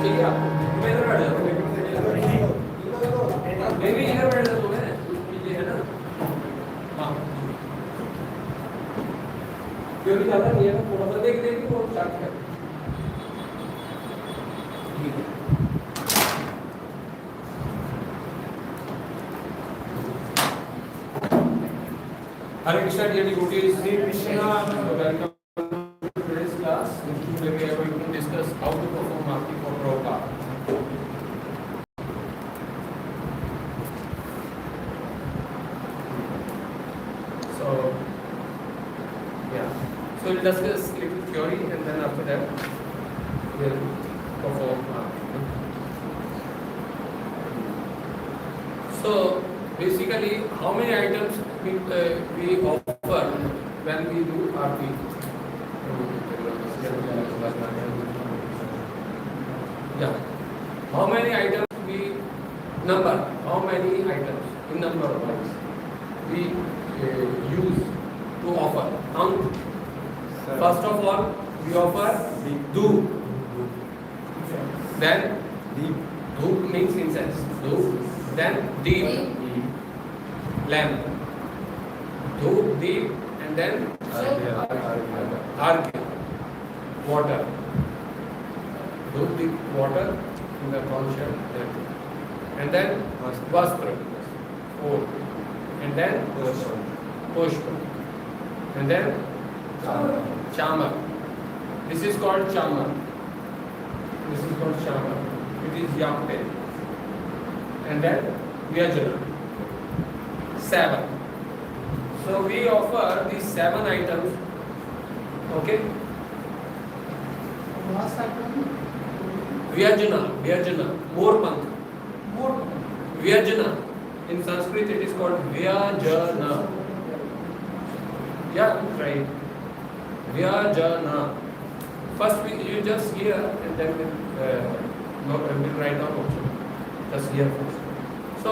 चाहिए आपको? मैं इधर बैठ जाता हूँ, मैं भी इधर बैठ जाता हूँ, मैं ये है ना, हाँ क्योंकि ज़्यादा नहीं है ना, थोड़ा सा देख देंगे वो स्टार्ट कर। Hare Krishna, dear devotees, Sri Krishna, welcome to today's class. Today we are going to discuss how to perform Aarti for Prabhupada. So we'll discuss little theory and then after that we'll perform Aarti. So basically, how many items we offer when we do Aarti? Yeah. How many items we number? How many items in number wise we use to offer? Count. First of all, we offer doop. Then doop means incense. Doop. Then deepen. Lamp, doop, deep, and then argya, water. Doop, deep, water in the conscious, and then vastra, and then pushpa, and then chamar. This is called chamar. This is called chamar. It is yakte, and then vyajana. 7. So we offer these 7 items. Okay. Vyajana, more month. Vyajana. In Sanskrit it is called Vyajana. Yeah, right. Vyajana. First you just hear and then we'll write down also. Just hear first. So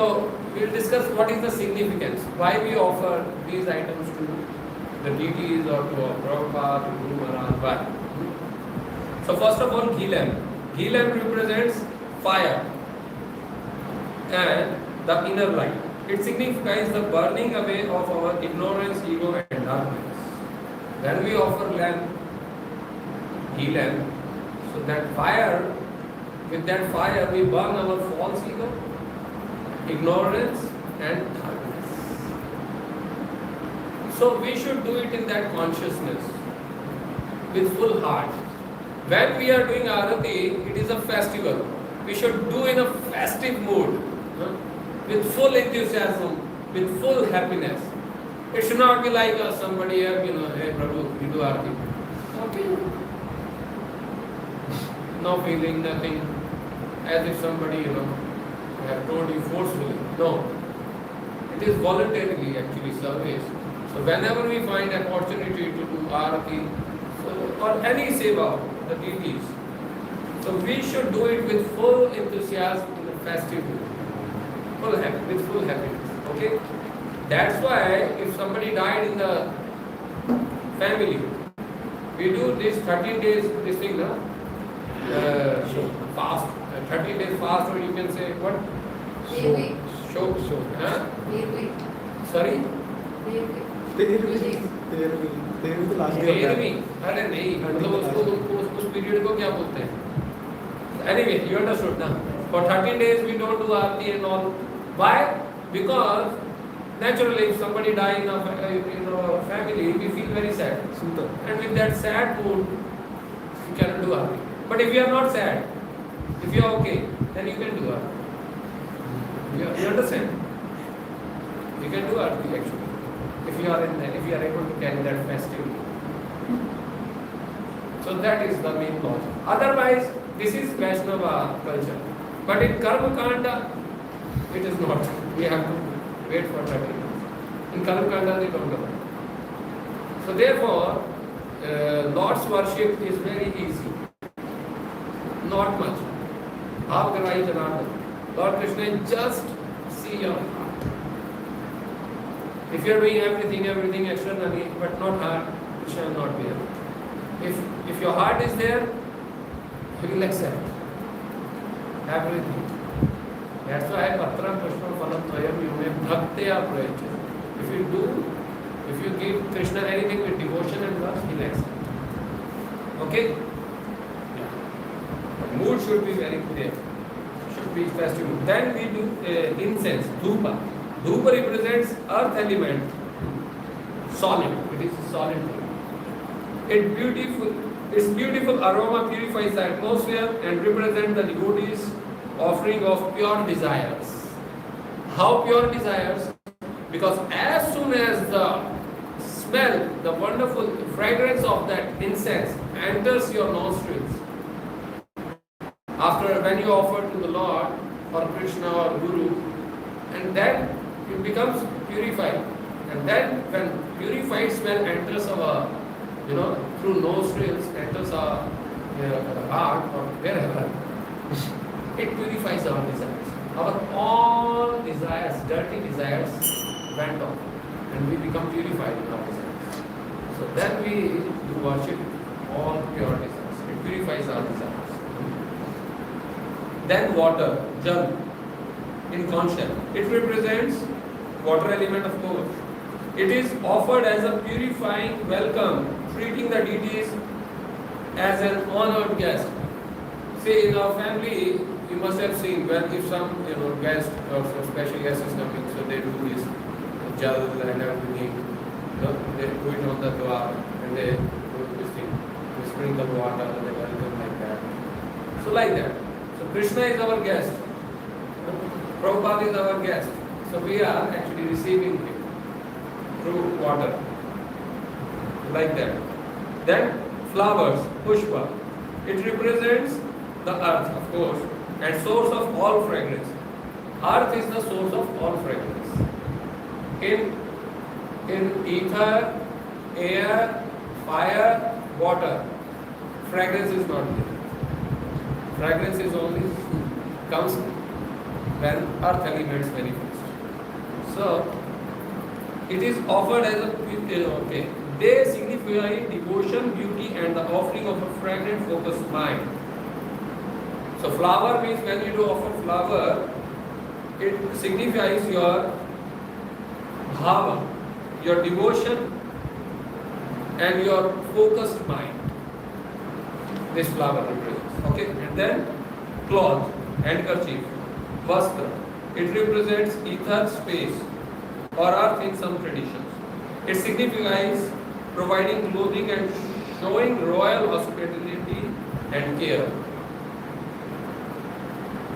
we will discuss what is the significance, why we offer these items to the deities or to our Prabhupada, to Guru Maharaj, why? So first of all, ghee lamp. Ghee lamp represents fire and the inner light. It signifies the burning away of our ignorance, ego and darkness. When we offer ghee lamp, so that fire, with that fire we burn our false ego, ignorance and darkness. So we should do it in that consciousness with full heart. When we are doing Arati, it is a festival. We should do in a festive mood, with full enthusiasm, with full happiness. It should not be like somebody here, hey Prabhu, we do Arati. Okay. No feeling, nothing. As if somebody, I have told you forcefully. No. It is voluntarily actually service. So whenever we find an opportunity to do Aarati or any seva, the deities, so we should do it with full enthusiasm in the festive mood. With full happiness. Okay? That's why if somebody died in the family, we do this 13 days, this thing, fast. 30 days fast, or you can say what? Show. Huh? Sorry? 13वीं? अरे नहीं, मतलब उसको उस period को क्या बोलते हैं? Anyway, you understood now. For 13 days we don't do Aarti and all. Why? Because naturally if somebody dies in our family, we feel very sad. And with that sad mood, we cannot do Aarti. But if you are not sad, if you are okay, then you can do Aarti. You understand? You can do Aarti actually. If you are able to carry that festive. So that is the main logic. Otherwise, this is Vaishnava culture. But in Karma Kanda, it is not. We have to wait for 30 days. In Karma Kanda, they don't do that. So therefore, Lord's worship is very easy. Not much. Bhavagamai Janardana. Lord Krishna, just see your heart. If you are doing everything externally, but not heart, it shall not be there. If your heart is there, he will accept. Everything. That's why Patra Krishna Phalam Tvayam Yume Bhakteya Prayacha. If you give Krishna anything with devotion and love, he'll accept. Okay? Yeah. The mood should be very clear. Should be festival. Then we do incense, dhupa. Dhupa represents earth element, solid. It is solid. Its beautiful aroma purifies the atmosphere and represents the devotees' offering of pure desires. How pure desires? Because as soon as the smell, the wonderful fragrance of that incense enters your nostrils, after when you offer to the Lord or Krishna or Guru, and then it becomes purified. And then when purified smell enters our, through nostrils, enters our heart or wherever, it purifies our desires. Our all desires, dirty desires, went off, and we become purified in our desires. So then we do worship all pure desires. It purifies our desires. Then water, jal, in conscience. It represents water element, of course. It is offered as a purifying welcome, treating the deities as an honored guest. Say in our family, you must have seen when if some guest or some special guest is coming, so they do this jal and everything. They do it on the dwar and they do this thing. They sprinkle water and they welcome like that. So like that. So Krishna is our guest. Prabhupada is our guest. So we are actually receiving him through water. Like that. Then flowers, pushpa. It represents the earth, of course, and source of all fragrance. Earth is the source of all fragrance. In ether, air, fire, water, fragrance is not there. Fragrance is only comes when earth elements manifest. So it is offered as a they signify devotion, beauty, and the offering of a fragrant, focused mind. So flower means when you do offer flower, it signifies your bhava, your devotion, and your focused mind. This flower represents. Okay, and then cloth, handkerchief, vastra. It represents ether, space, or earth in some traditions. It signifies providing clothing and showing royal hospitality and care.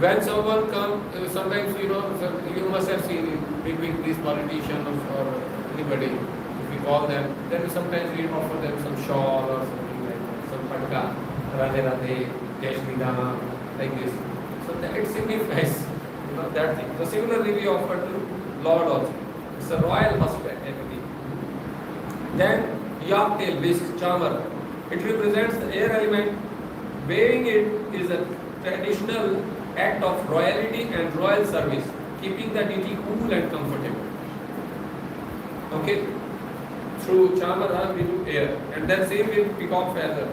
When someone comes, sometimes you must have seen big these politicians or anybody, if we call them, then sometimes we offer them some shawl or something like that, some padka, Radhe Radhe, Jai Shri Dham, like this. So that it signifies that thing. So similarly we offer to Lord also. It's a royal hospitality. Then yak tail, whisk, chamar. It represents the air element. Wearing it is a traditional act of royalty and royal service, keeping the deity cool and comfortable. Okay? Through chamara we do air. And then same with peacock feather.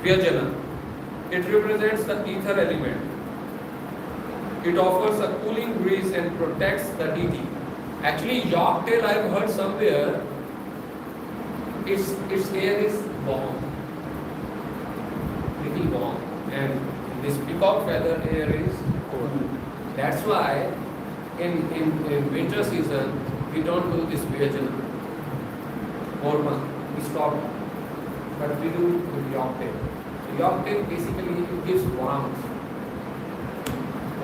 Vyajana. It represents the ether element. It offers a cooling breeze and protects the deity. Actually, yak tail I have heard somewhere, its air is warm, little warm, and this peacock feather air is cold. That's why in winter season we don't do this Vyajana. We stop, but we do yak tail. So yak tail basically it gives warmth.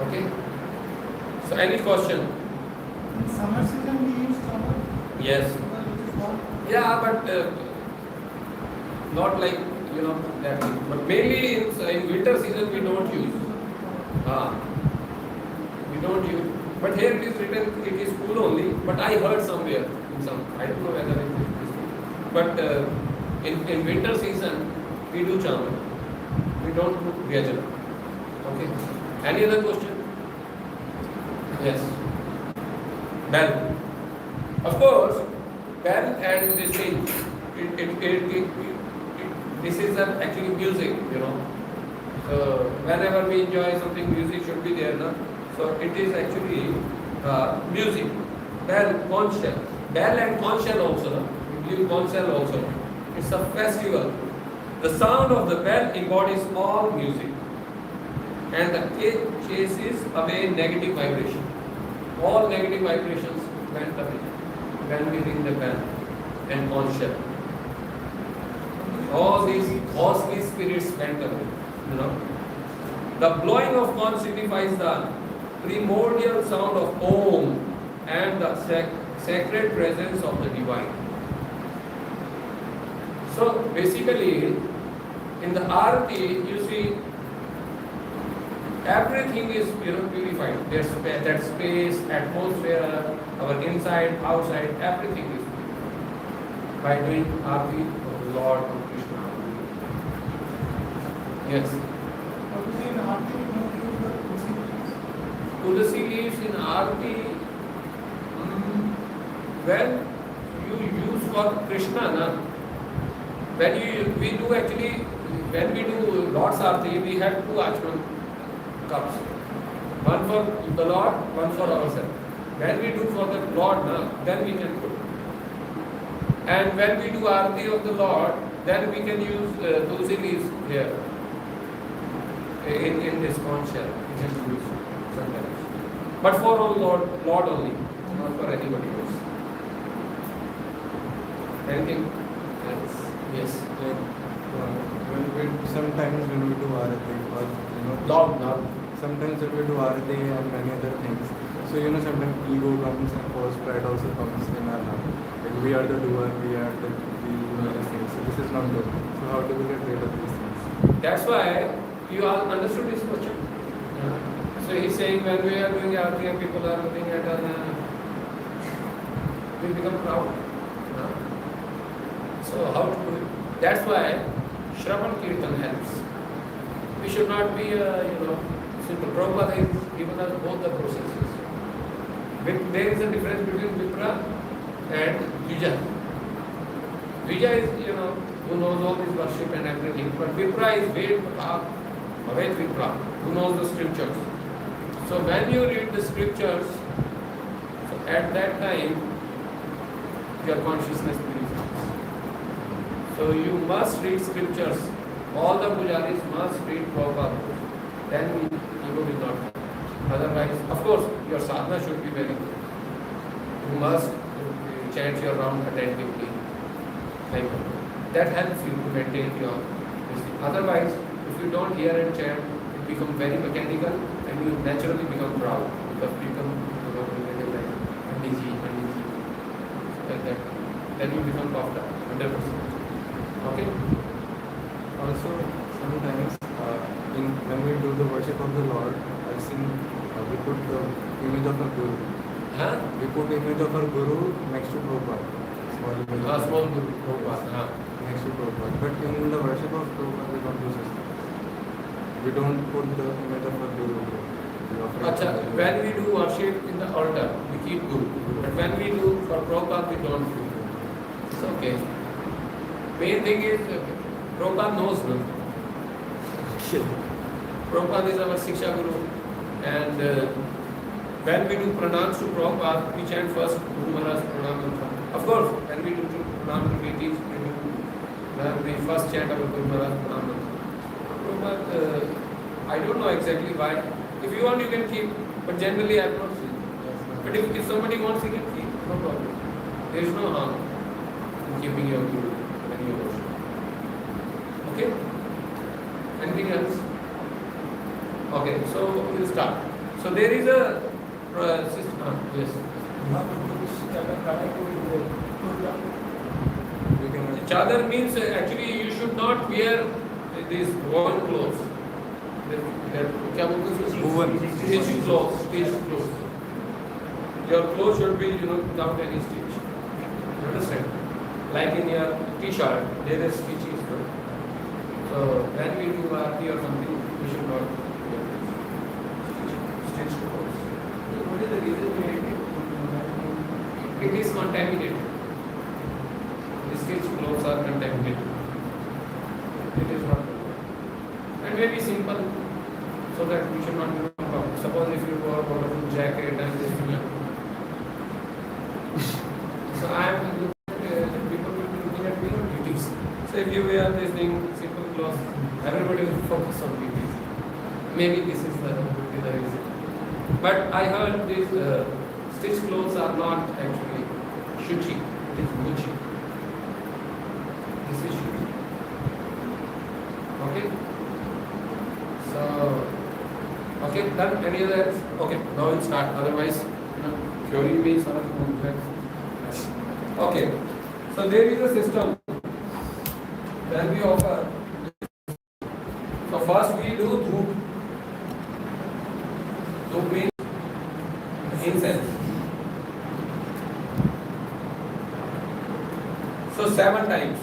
Okay. So any question? In summer season we use summer. Yes. Yeah, but not like that. But mainly in winter season we don't use. We don't use. But here it is written it is cool only. But I heard somewhere in some, I don't know whether it is. But in winter season we do chamar. We don't do vyajana. Okay. Any other question? Yes. Bell. Of course, bell and this thing. This is actually music, So whenever we enjoy something, music should be there, no? So it is actually music. Bell, conch shell. Bell and conch shell also, no? We believe conch shell also. It's a festival. The sound of the bell embodies all music. And the cage chases away negative vibration. All negative vibrations went away when we ring the bell and conch shell. All these ghostly spirits went away. You know, the blowing of conch signifies the primordial sound of Om and the sacred presence of the divine. So basically, in the Arati, you see, everything is purified. There's that space, atmosphere, our inside, outside, everything is purified by doing Arati of the Lord of Krishna. Yes. Obviously in Aarti we don't use the tulsi leaves. Tulsi leaves in Arati, well, you use for Krishna, na? When we do Lord's Arati, we have two Achman cups. One for the Lord, one for ourselves. When we do for the Lord, na, then we can put. And when we do Arati of the Lord, then we can use tulsi leaves here. In this conch shell, we can use sometimes. But for our Lord only, not for anybody else. Anything else? Yes. Sometimes when we do Arati, or Lord. sometimes when we do Arati and many other things, so sometimes ego comes and false pride also comes in our heart. Like we are the doer, we do these things. So this is not good. So how do we get rid of these things? That's why you all understood this question. So he's saying when we are doing Arati and people are looking at us, we become proud. So how to do it? That's why Shravan Kirtan helps. We should not be, simple. Prabhupada has given us both the processes. There is a difference between Vipra and Vija. Vija is, who knows all this worship and everything. But Vipra is Ved Vipra, who knows the scriptures. So when you read the scriptures, so at that time, your consciousness purifies. So you must read scriptures. All the pujaris must read Prabhupada. Then ego will not come. Otherwise, of course, your sadhana should be very good. You must chant your round attentively. Like that helps you to maintain your wisdom. Otherwise, if you don't hear and chant, it becomes very mechanical and you naturally become proud. Because people like Pandiji, like that. Then you become puffed up, 100%. Okay? Also, sometimes when we do the worship of the Lord, I've seen we put the image of a guru. Huh? We put image of our guru next to Prabhupada. Small guru, Prabhupada. Next to Prabhupada. But in the worship of Prabhupada, we don't do this. We don't put the image of our guru. When we do worship in the altar, we keep guru. But when we do for Prabhupada, we don't do. It's okay. Main thing is, Prabhupada knows, no? Prabhupada is our Siksha Guru. And when we do pranams to Prabhupada, we chant first Guru Maharaj Pranam Mantra. Of course, when we do pranam to deities, we first chant our Guru Maharaj Pranam Mantra. Prabhupada, I don't know exactly why. If you want, you can keep. But generally, I have not seen. But if somebody wants, he can keep. No problem. There is no harm in keeping your Guru when you worship. Okay? Anything else? Okay, so we'll start. So there is a system. Yes. Chadar means actually you should not wear these woven clothes. Stitched clothes. Your clothes should be, without any stitch. You understand? Like in your t-shirt, there is stitches. So when we do Arati or something, we should not wear stitched clothes. What is the reason behind it? It is contaminated. The stitched clothes are contaminated. It is not. And very simple so that we should not come. Suppose if you wore a wonderful jacket and this thing. So I am looking at people will be looking at me on duties. So if you wear this thing, simple clothes, everybody will focus on duties. Maybe this is the reason. But I heard these stitched clothes are not actually shuchi, it is muchi. This is shuchi. Okay? So, okay, done. Any other? Okay, now we'll start. Otherwise, theory may sort of complex. Okay, so there is a system that we offer. So first we do dhūp. Dhūp means incense. So 7 times.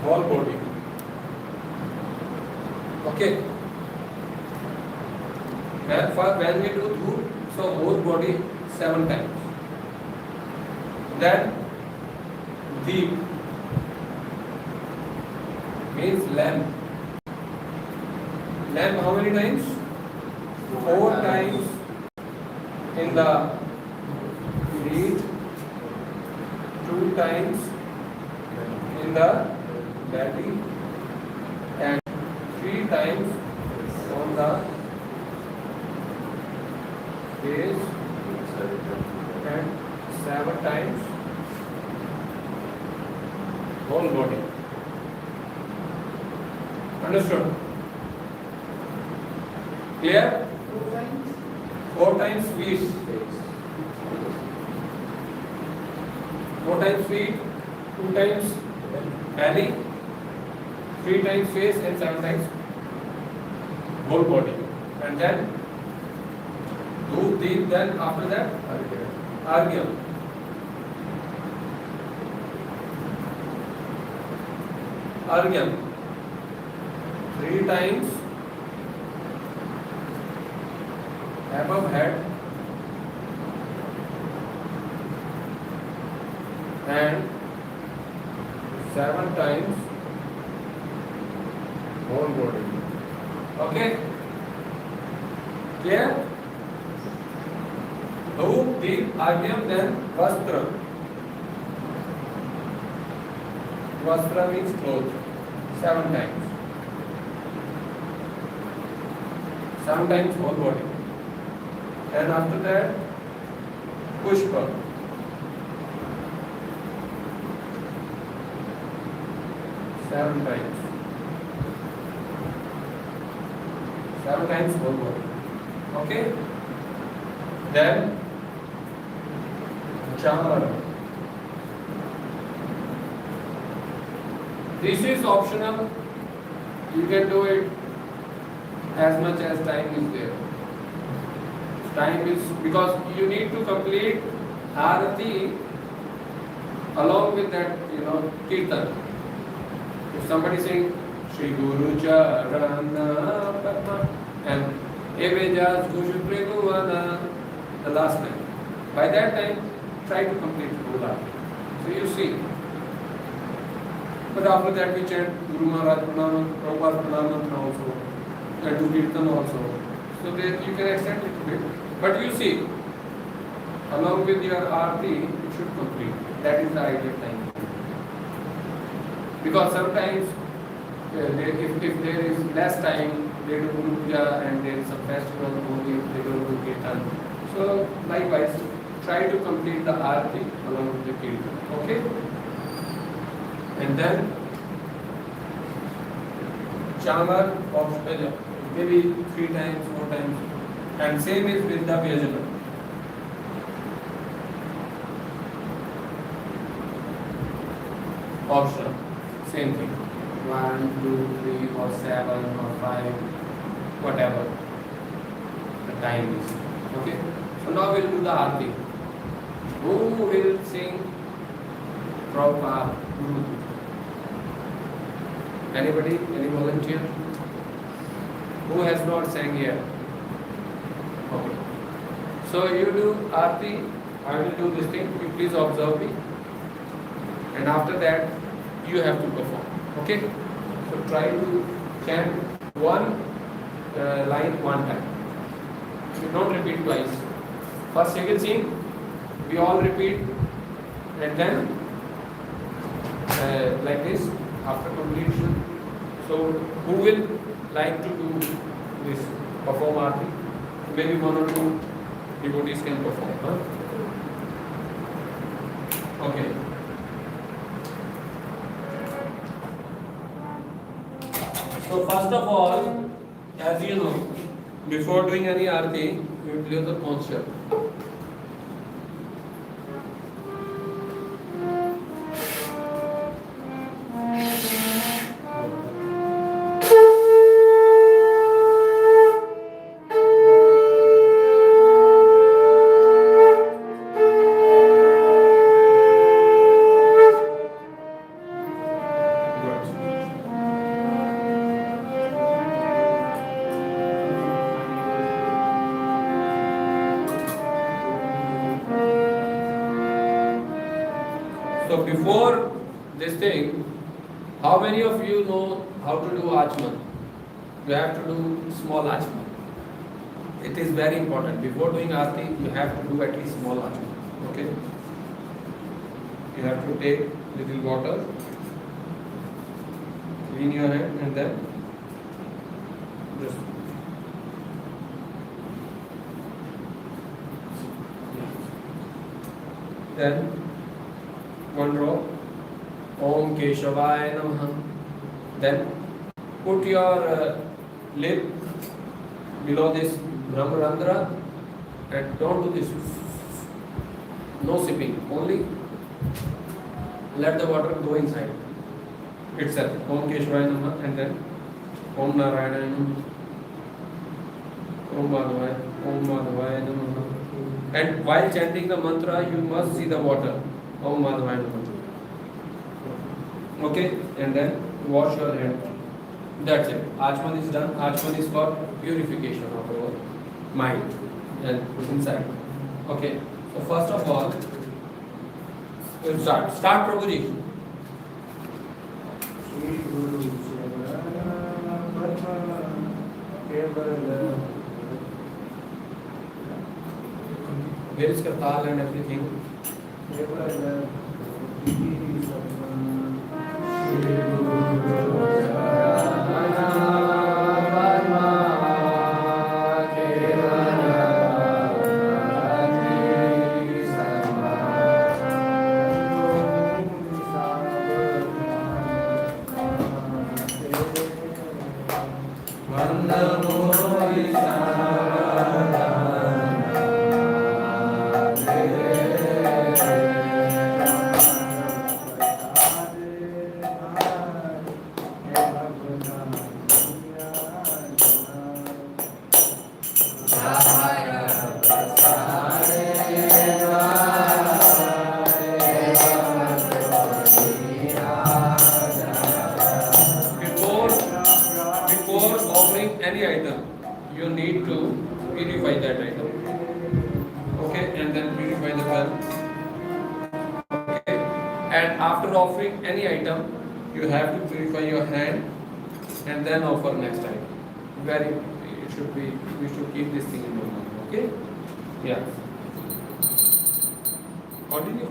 Whole body. Okay. And for when we do dhūp, so whole body 7 times. Then deep means lamp. Lamp how many times? 4 times in the feet, 2 times in the belly, and 3 times on the face, and 7 times whole body. Understood? Clear? 4 times feet. 4 times feet, 2 times belly, 3 times face, and 7 times whole body. And then do deep. Then after that argyam. Argyam 3 times above head and 7 times whole body. Okay? Clear? Dhūp, deep, argyam, then vastra. Vastra means clothes. 7 times. 7 times whole body. And after that, pushpa. 7 times. 7 times whole body. Okay? Then char. This is optional. You can do it as much as time is there. Time is because you need to complete Arati along with that, Kirtan. If somebody saying Shri Guru Charana Padma and Evejas Gushu Prabhuvana, the last line. By that time, try to complete Guru. So you see. But after that we chant Guru Maharaj Pranam, Prabhupada Pranam also, and do Kirtan also. So that you can extend it a bit. But you see, along with your Aarti, it should complete. That is the ideal time. Because sometimes, if there is less time, they do Guru Puja and there is some festival, only they don't do Kirtan. So likewise, try to complete the Aarti along with the Kirtan. Okay? And then Chamar of maybe 3 times, 4 times. And same is with the Vyajana. Optional. Same thing. 1, 2, 3 or 7 or 5, whatever the time is. Okay? So now we'll do the Aarti. Who will sing Prabhupada Guru? Anybody? Any volunteer? Who has not sang yet? Okay. So you do Aarti, I will do this thing. You please observe me. And after that, you have to perform. Okay? So try to chant one line one time. You don't repeat twice. First you can sing, we all repeat, and then like this after completion. So who will like to do this, perform arti? Maybe one or two devotees can perform. Huh? Okay. So first of all, as you know, before doing any arti, you clear the concept. So before this thing, how many of you know how to do Achman? You have to do small Achman. It is very important. Before doing Aarti, you have to do at least small Achman. Okay? You have to take little water, clean your hand, and then just then one drop. Om Keshavaya Namaha. Then put your lip below this Brahmarandra and don't do this. No sipping. Only let the water go inside itself. Om Keshavaya Namaha and then Om Narayana Namaha. Om Madhavaya. Om Madhavaya Namaha. And while chanting the mantra, you must see the water. Om Madhavaya Namaha. Okay, and then wash your hand. That's it. Achman is done. Achman is for purification of our mind and inside. Okay, so first of all, we'll start. Start, Prabhuji. Where is Kartal and everything? Offering any item, you have to purify your hand and then offer next item. It should be, we should keep this thing in your mind. Okay? Yeah. Continue.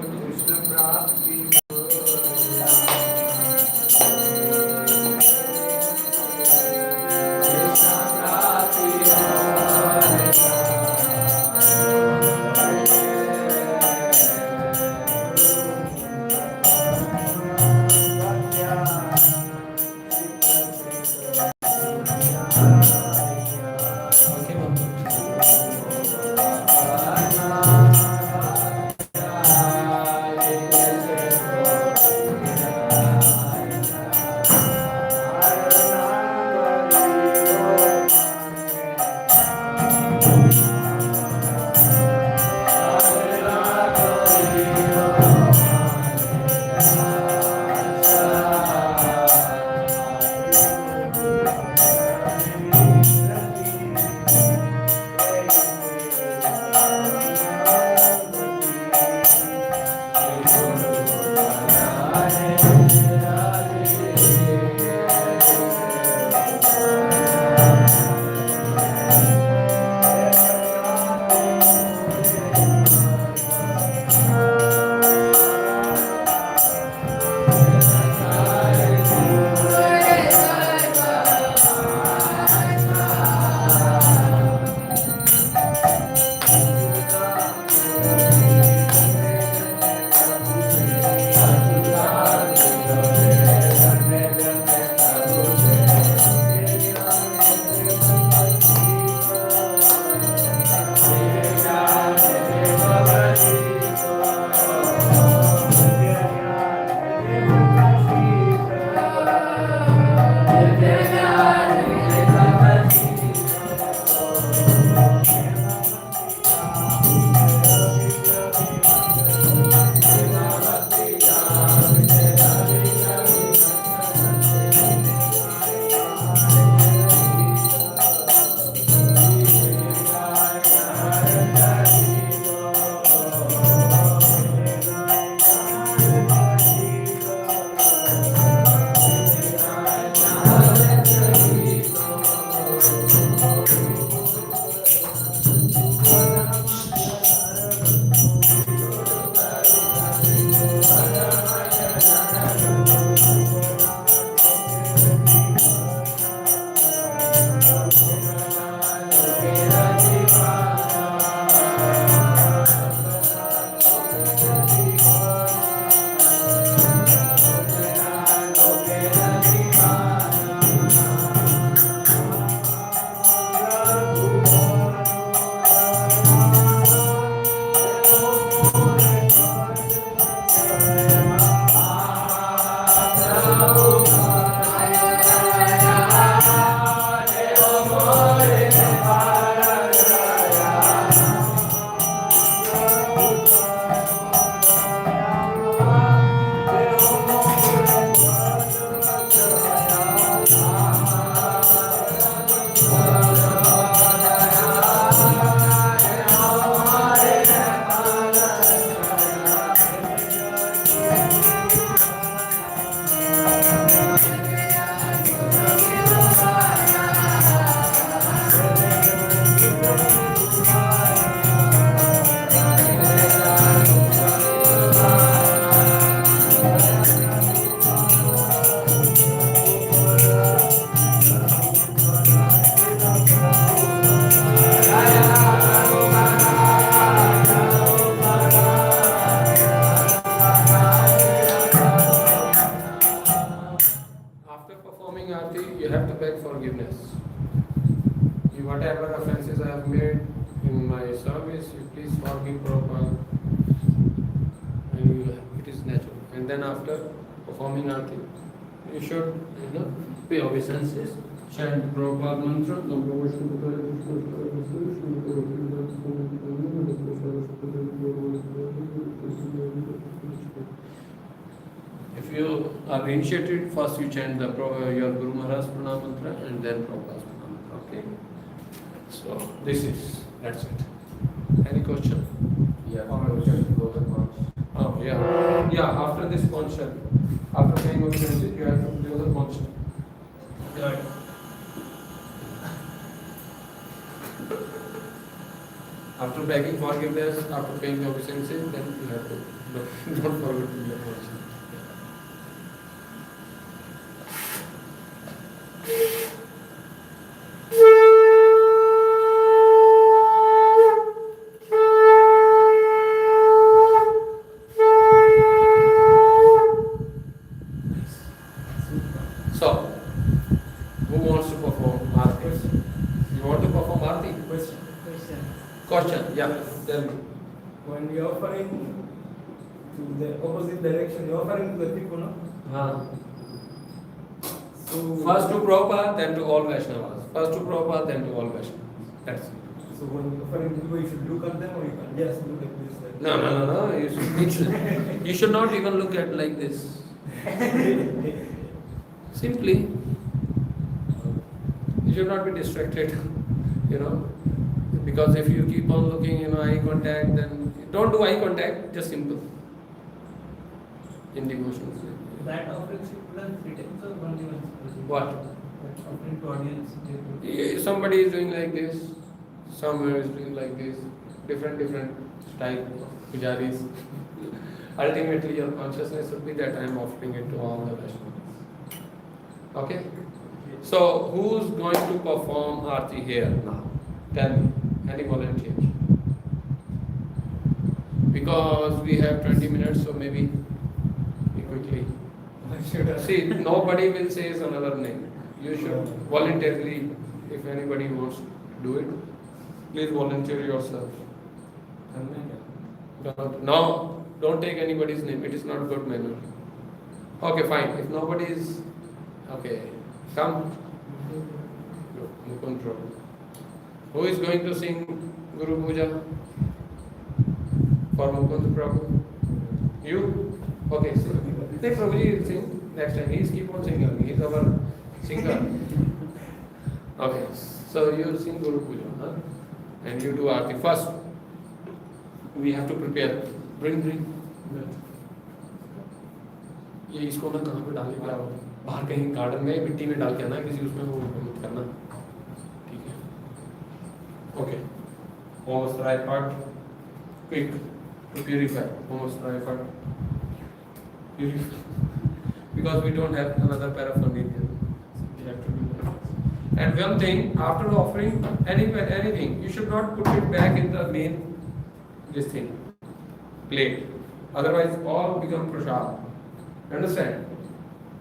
performing Aarti, you have to beg forgiveness. Whatever offenses I have made in my service, you please forgive Prabhupada. And it is natural. And then after performing Aarti, you should, pay obeisances, chant Prabhupada mantra. If you are initiated, first you chant your Guru Maharaj Pranam mantra and then Prabhupada's Pranam mantra. Okay? So that's it. Any question? Yeah, Oh, yeah. Yeah, after this function, after paying obeisances, you have to do the function. Right. After begging forgiveness, after paying obeisances, then you have to don't forget to do the function. So, who wants to perform Aarti? You want to perform Aarti? Question, yeah, tell me. When we are offering to the opposite direction, we are offering to the people, no? So First to Prabhupada, then to all Vaishnavas. First to Prabhupada, then to all Vaishnavas. That's it. So when we are offering to people, you should look at them or you can just look at this. Like No. You should not even look at like this. Simply, you should not be distracted, because if you keep on looking, eye contact, then don't do eye contact, just simple. In devotions. That offering should learn 3 times or only once? What? That offering to audience. Somebody is doing like this, somewhere is doing like this, different type of pujaris. Ultimately, your consciousness would be that I am offering it to all the Vaishnavas. Okay? So, who's going to perform Aarti here now? Tell me. Any volunteer? Because we have 20 minutes, so maybe quickly. See, nobody will say another name. You should voluntarily, if anybody wants to do it, please volunteer yourself. Don't take anybody's name. It is not good manner. Okay, fine. If nobody is okay, come. Mukund Prabhu. Who is going to sing Guru Puja for Mukund Prabhu? You? Okay, sing. Let Prabhuji will sing next time. He's keep on singing. He's our singer. Okay, so you sing Guru Puja, and you do Aarti. First, we have to prepare. Bring. ये इसको ना कहाँ पे डालेंगे आप बाहर कहीं garden में मिट्टी में डाल के आना किसी उसमें वो मत करना ठीक है okay almost dry part quick to purify almost dry part purify because we don't have another paraphernalia we have to do that and one thing after offering anything you should not put it back in the main this thing plate otherwise all become prasad. Understand?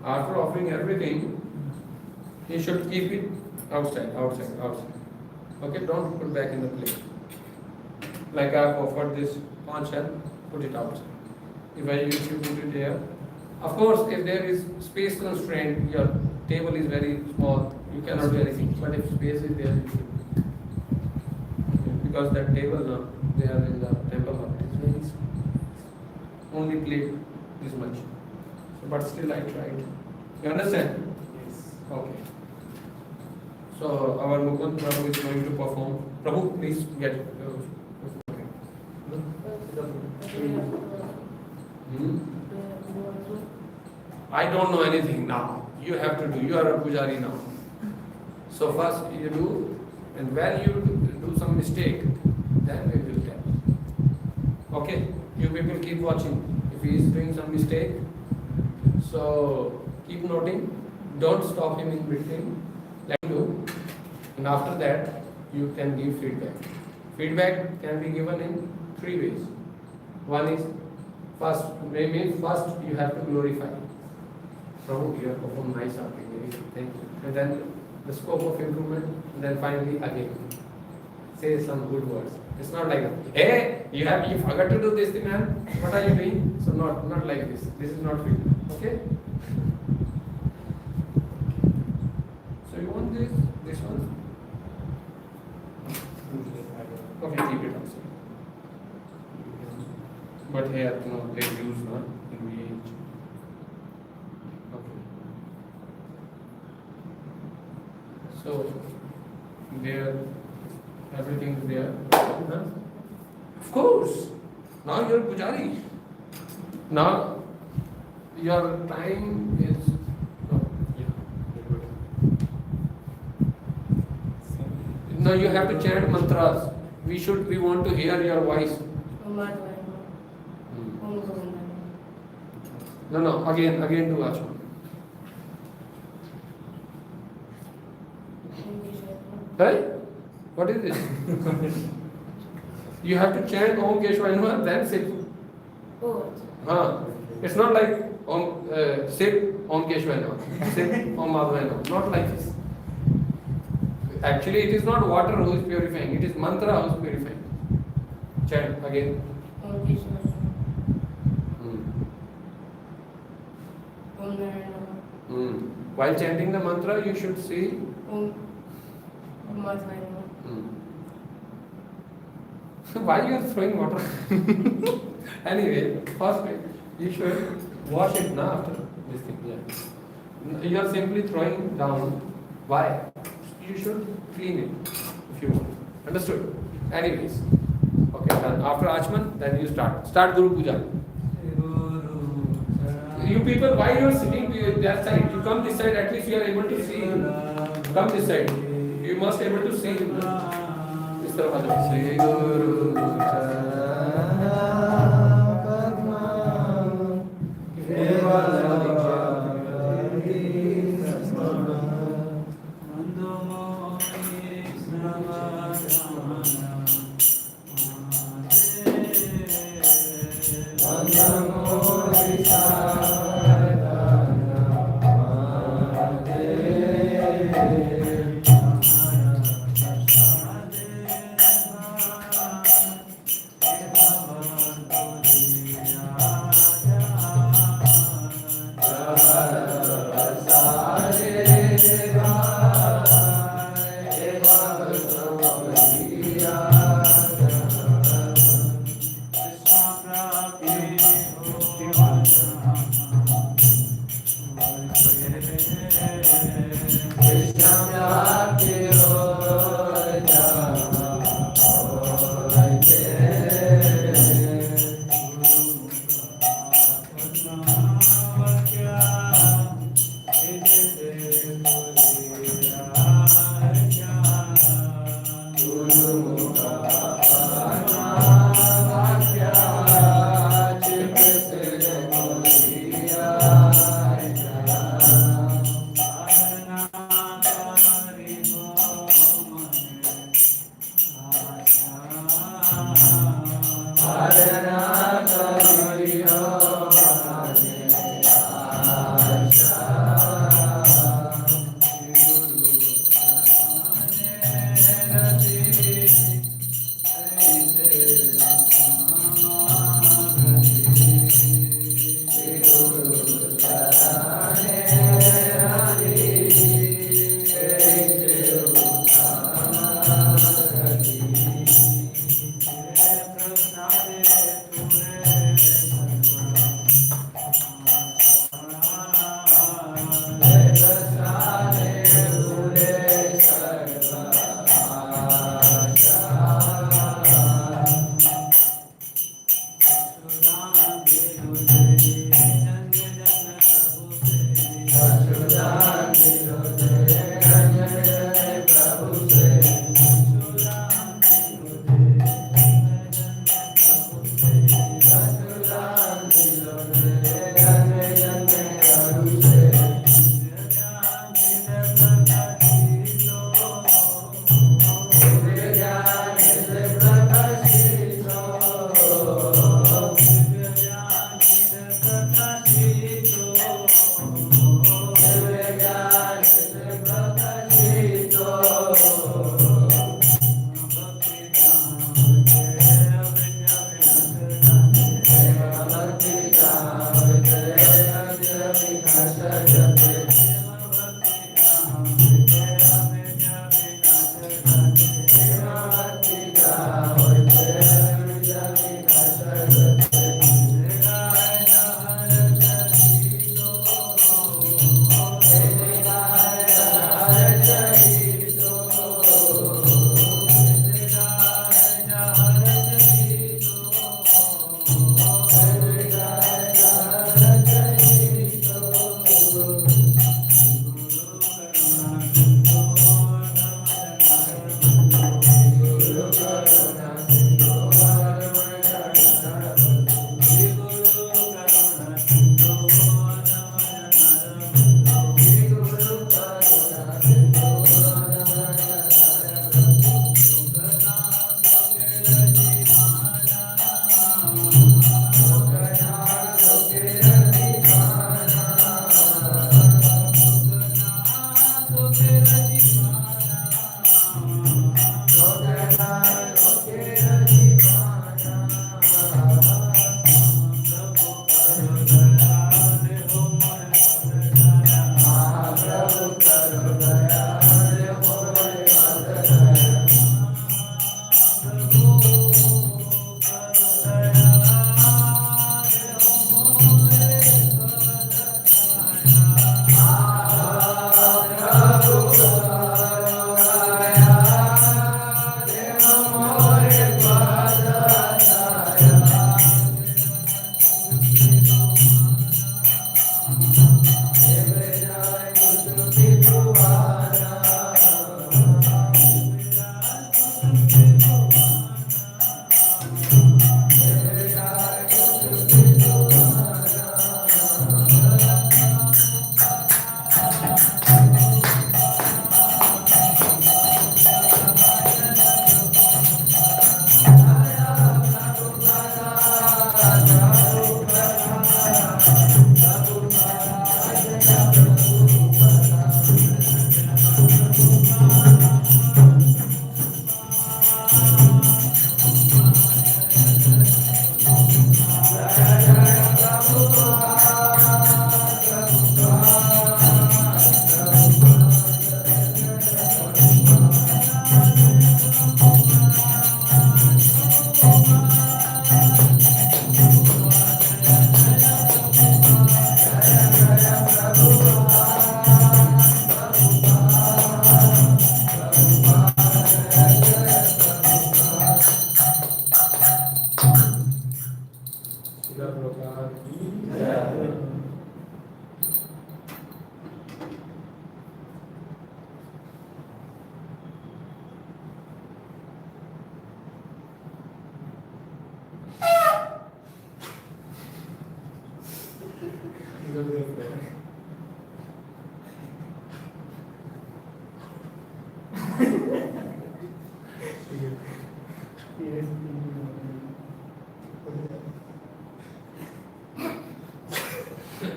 After offering everything, you should keep it outside. Okay, don't put back in the plate. Like I have offered this conch and put it outside. If I used to put it here, of course, if there is space constraint, your table is very small, you cannot do anything. But if space is there, you should. Because that table now, they are in the temple hall, it's very small. Only plate this much. But still I tried. You understand? yes. Okay. So our Mukund Prabhu is going to perform. Prabhu, please get I don't know anything now. You have to do. You are a pujari now. So first you do, and when you do some mistake, then we will tell. Okay? You people keep watching. If he is doing some mistake, so keep noting. Don't stop him in between. Let him do. And after that, you can give feedback. Feedback can be given in 3 ways. One is first you have to glorify. Prabhu, you have performed nice arti, thank you. And then the scope of improvement, and then finally again, say some good words. It's not like, hey, you forgot to do this thing, man. What are you doing? So not like this. This is not for you. Okay? So you want this one? Okay, keep it also. But here, they use in VIHE. Okay. So there, everything is there. Huh? Of course. Now you're Pujari. Now your time is. Oh, yeah. Now you have to chant mantras. We want to hear your voice. No. Again do Achman. Right? What is this? You have to chant Om Keshwaya Namaha, then sit. It's not like sit Om Keshwaya Namaha, sit Om Madhavaya Namaha. Not like this. Actually, it is not water who is purifying, it is mantra who is purifying. Chant again. While chanting the mantra, you should say why you are throwing water? Anyway, first you should wash it now after this thing. Yeah. You are simply throwing down. Why? You should clean it if you want. Understood? Anyways. Okay, done. After Achman, then you start. Start Guru Puja. You people, why you are sitting that side? You come this side, at least you are able to see. Come this side. You must be able to see. This तरह Sri Guru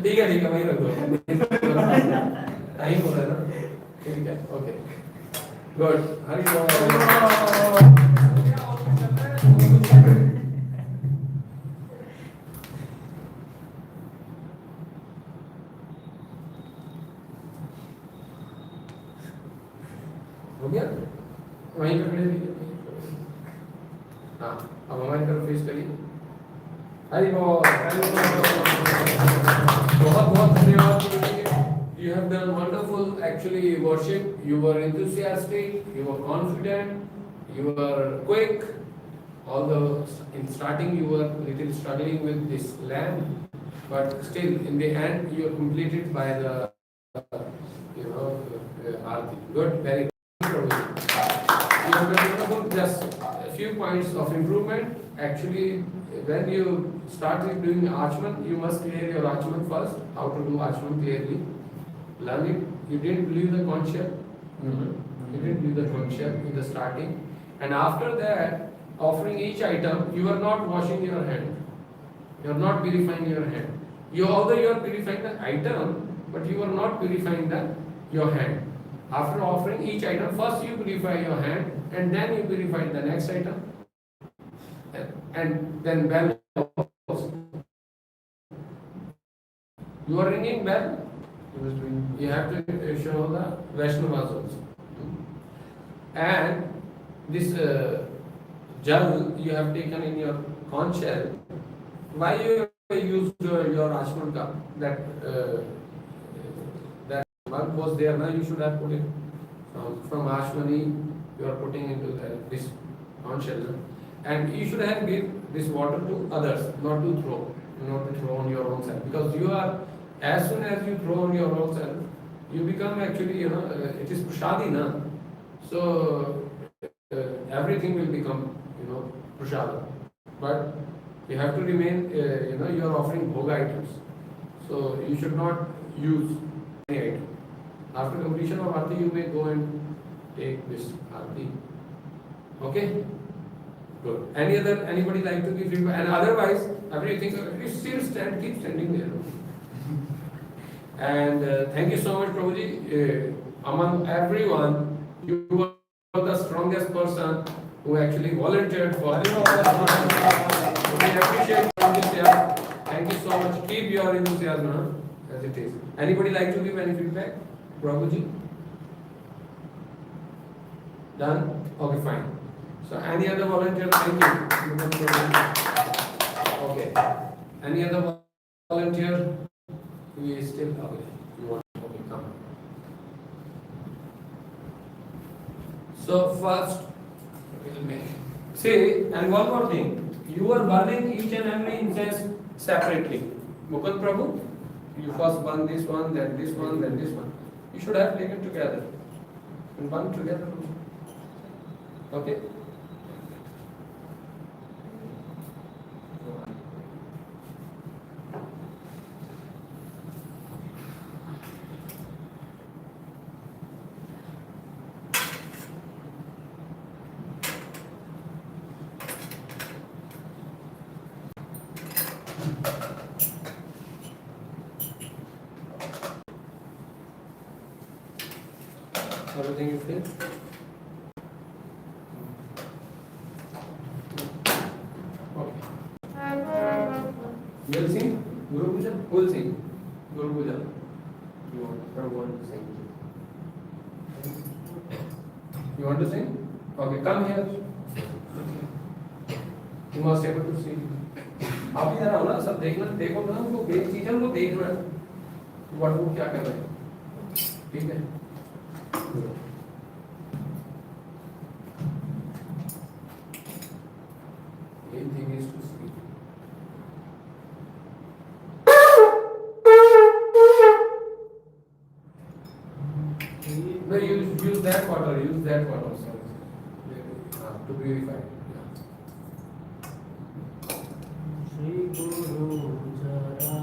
ठीक है वहीं रख दो time हो रहा है ना ठीक है ओके गुड हरि बोल हो गया वहीं पे खड़े रहिए हाँ अब हमारी तरफ फेस करिए हरि बोल बहुत बहुत धन्यवाद you have done wonderful actually worship you were enthusiastic you were confident you were quick although in starting you were little struggling with this lamb but still in the end you are completed by the arati good very good you have done wonderful just a few points of improvement actually when you started doing Achman, you must clear your Achman first. How to do Achman clearly. Learn it. You didn't believe the concept. You didn't believe the concept in the starting. And after that, offering each item, you are not washing your hand. You are not purifying your hand. Although you are purifying the item, but you are not purifying your hand. After offering each item, first you purify your hand, and then you purify the next item. And then bell also. You are ringing bell. You have to show the Vaishnavas also. And this jal you have taken in your conch shell. Why you used your Ashman cup? That mug was there. Now you should have put it from Ashmani. You are putting into this conch shell. And you should have given this water to others, not to throw on your own self. Because you are, as soon as you throw on your own self, you become actually, it is prashadi, na? So everything will become, prashada. But you have to remain, you are offering bhoga items. So you should not use any item. After completion of arati, you may go and take this arati. Okay? Good. Anybody like to give feedback? And otherwise, everything, you still keep standing there. And thank you so much, Prabhuji. among everyone, you were the strongest person who actually volunteered for this. We appreciate your enthusiasm. Thank you so much. Keep your enthusiasm as it is. Anybody like to give any feedback? Prabhuji? Done? Okay, fine. So any other volunteer? Thank you. Okay. Any other volunteer? We still okay. You want to come? So first, we'll make. See, and one more thing. You are burning each and every incense separately. Mukund Prabhu, you first burn this one, then this one, then this one. You should have taken together and burn together. Okay. Everything is clear? Okay. You'll sing? Guru Puja? Who will sing? Guru Puja. You want to sing? You want to sing? Okay, come here. You must able to see. आप इधर आओ ना, सब देखना, देखो ना, उनको एक चीज है, उनको देखना है वो क्या कर रहे हैं, ठीक है? Main thing is to see. No, use that water. Use that water. Sorry. To purify. Shri Guru Charana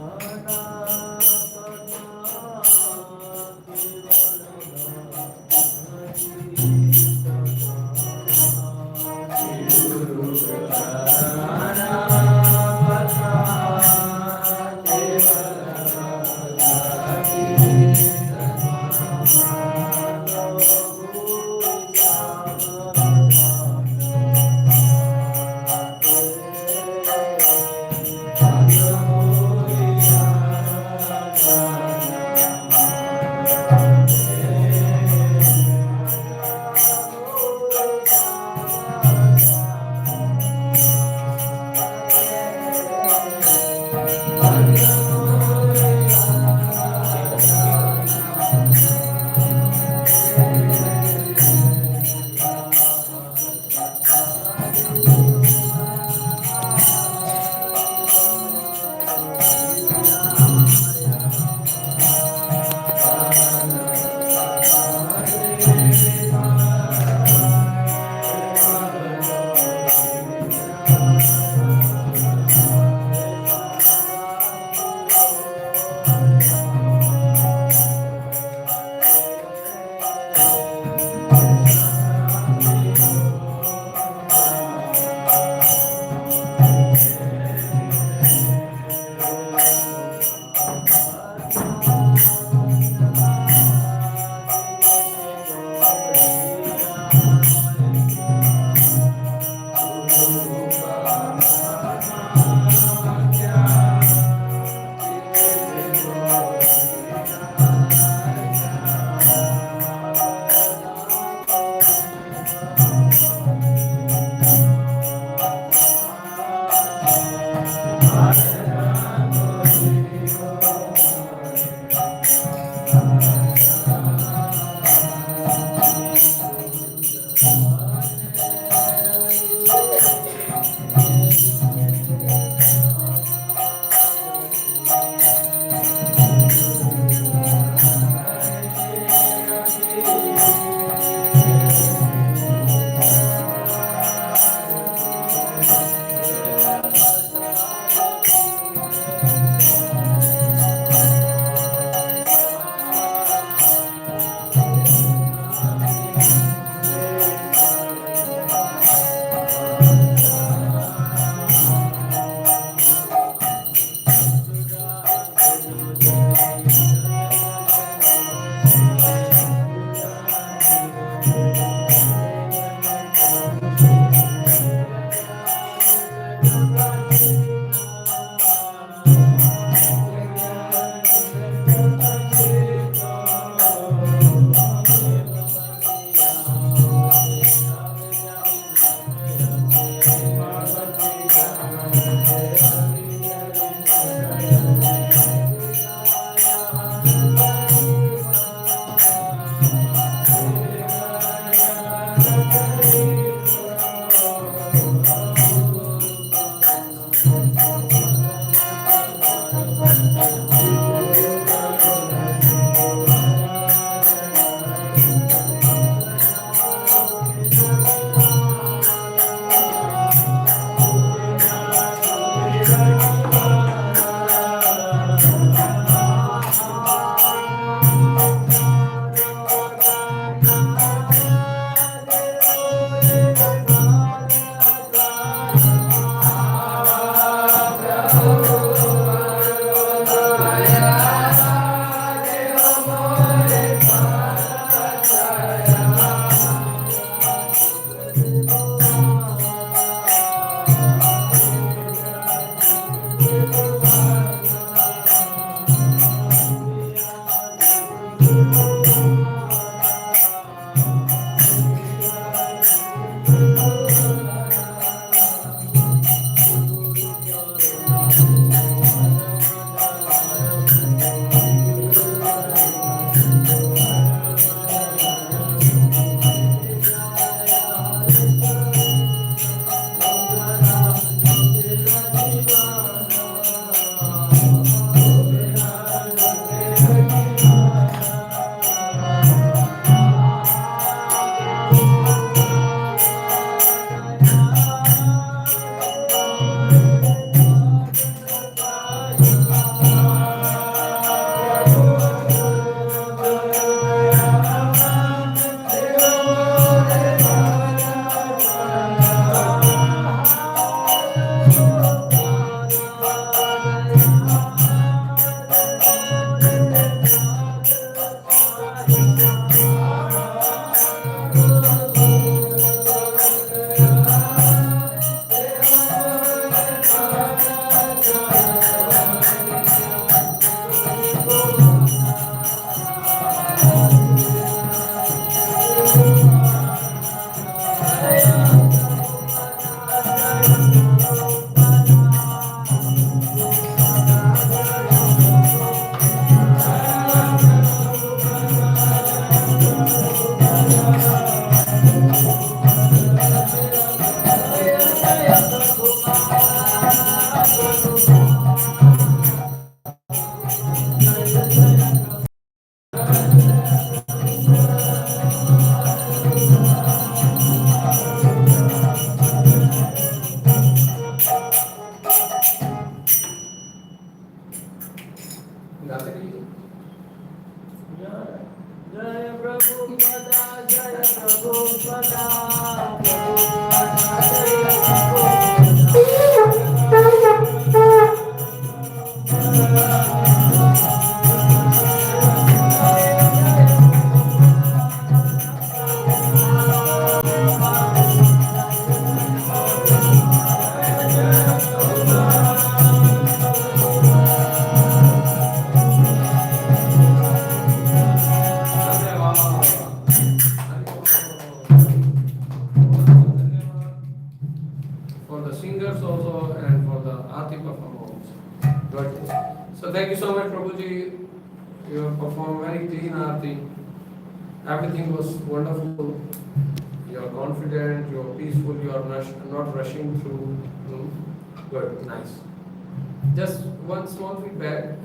For the singers also and for the arti performer also. Good. So thank you so much, Prabhuji. You have performed very clean arti. Everything was wonderful. You are confident, you are peaceful, you are not rushing through. Good, nice. Just one small feedback.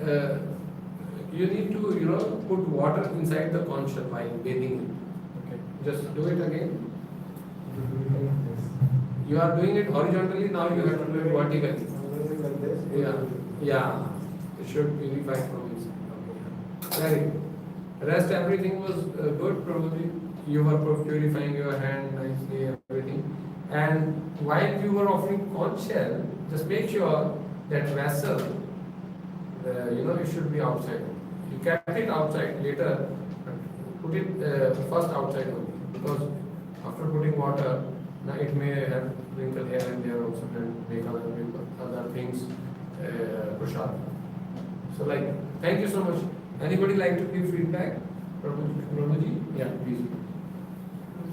You need to, put water inside the conch while bathing. Okay. Just do it again. You are doing it horizontally, now you have to do it vertically. Yeah. It should purify from inside. Very good. Rest everything was good, Prabhuji. You were purifying your hand nicely, everything. And while you were offering conch shell, just make sure that vessel, it should be outside. You kept it outside later, put it first outside only, because after putting water, now it may have wrinkle here and there also and make other things prasad. So like, thank you so much. Anybody like to give feedback? Prabhuji? Yeah, please.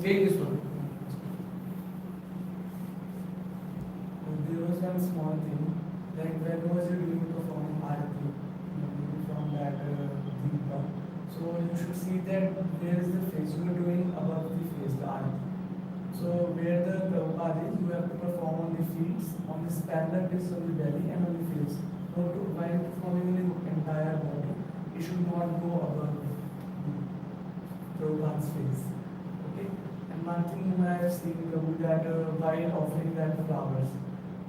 Say this one. There was one small thing, like when was you doing performing arati, from that deepen. So you should see that where is the face, you are doing above the face, the arati. So where the Prabhupada is, you have to perform on the feet, on the parallel bits of the belly and on the face. So while performing the entire body, it should not go above Prabhupada's face. Okay? And one thing I have seen, Prabhu, that while offering that flowers,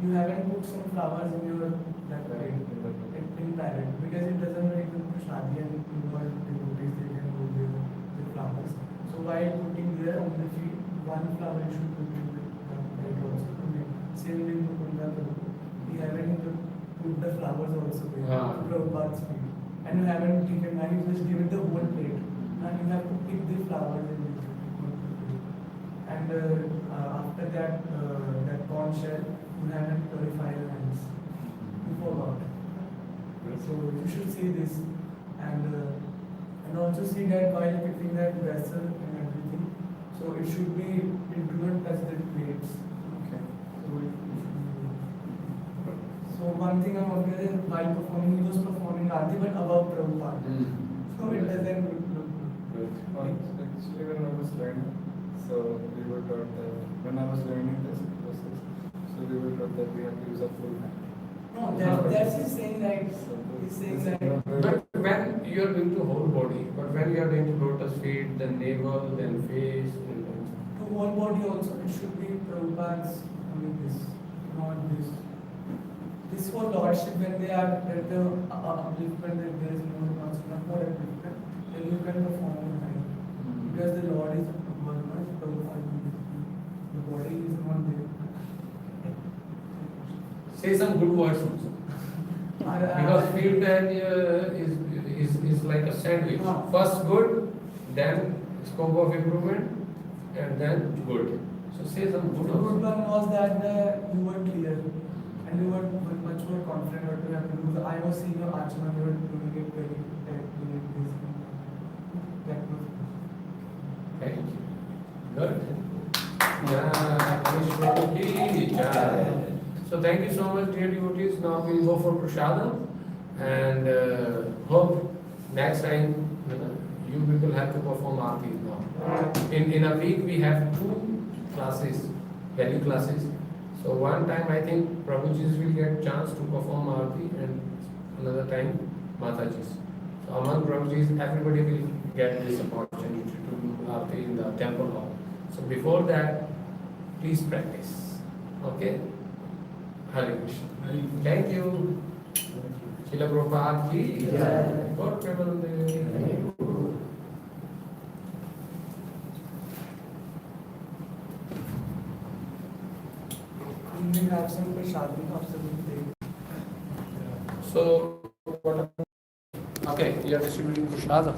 you haven't put some flowers in your that plate, in private, because it doesn't make the prasadi and involve devotees, they can go with the flowers. So while putting there on the feet, one flower you should put in the plate also. Same way Mukunda Prabhu, we haven't put the flowers also there, Prabhupada's feet. And you haven't taken, and you just give it the whole plate. And you have to pick the flowers in it. And after that, that corn shell, you haven't purified your hands. You forgot. So you should see this, and also see that while picking that vessel and everything, so it should be, it do not touch the plates. Okay. So one thing I'm aware is while performing, he was performing arati but above Prabhupada. So it doesn't look good. Actually, when I was learning, so we were taught that when I was learning this process, so we were taught that we have to use a full hand. No, that's his saying right. He's saying that. But when you are doing the whole body, but when you are doing the lotus feet, then navel, then face, and then The whole body also, it should be Prabhupada's, this, not this. This for Lordship, when they are at the upliftment, that there is no more upliftment, then you can perform on time. Because the Lord is not Prabhupada. The body is not there. say some good words also. Because field then is like a sandwich. First good, then scope of improvement, and then good. So say some good The good also. one was that you were clear and you were much more confident what you have to do. I was seeing your Achman, you were doing it very that was Thank you. Good. So thank you so much, dear devotees. Now we'll go for prasadam, and hope next time you people have to perform aarti now. In a week we have 2 classes, value classes. So one time I think Prabhuji's will get chance to perform aarti, and another time Mataji's. So among Prabhuji's, everybody will get this opportunity to do aarti in the temple hall. So before that, please practice. Okay? Hare Krishna. Thank you. Srila Prabhupada ki jai. God Premanande. we have some prasadi after the day. So, what? Okay, you are distributing prasada.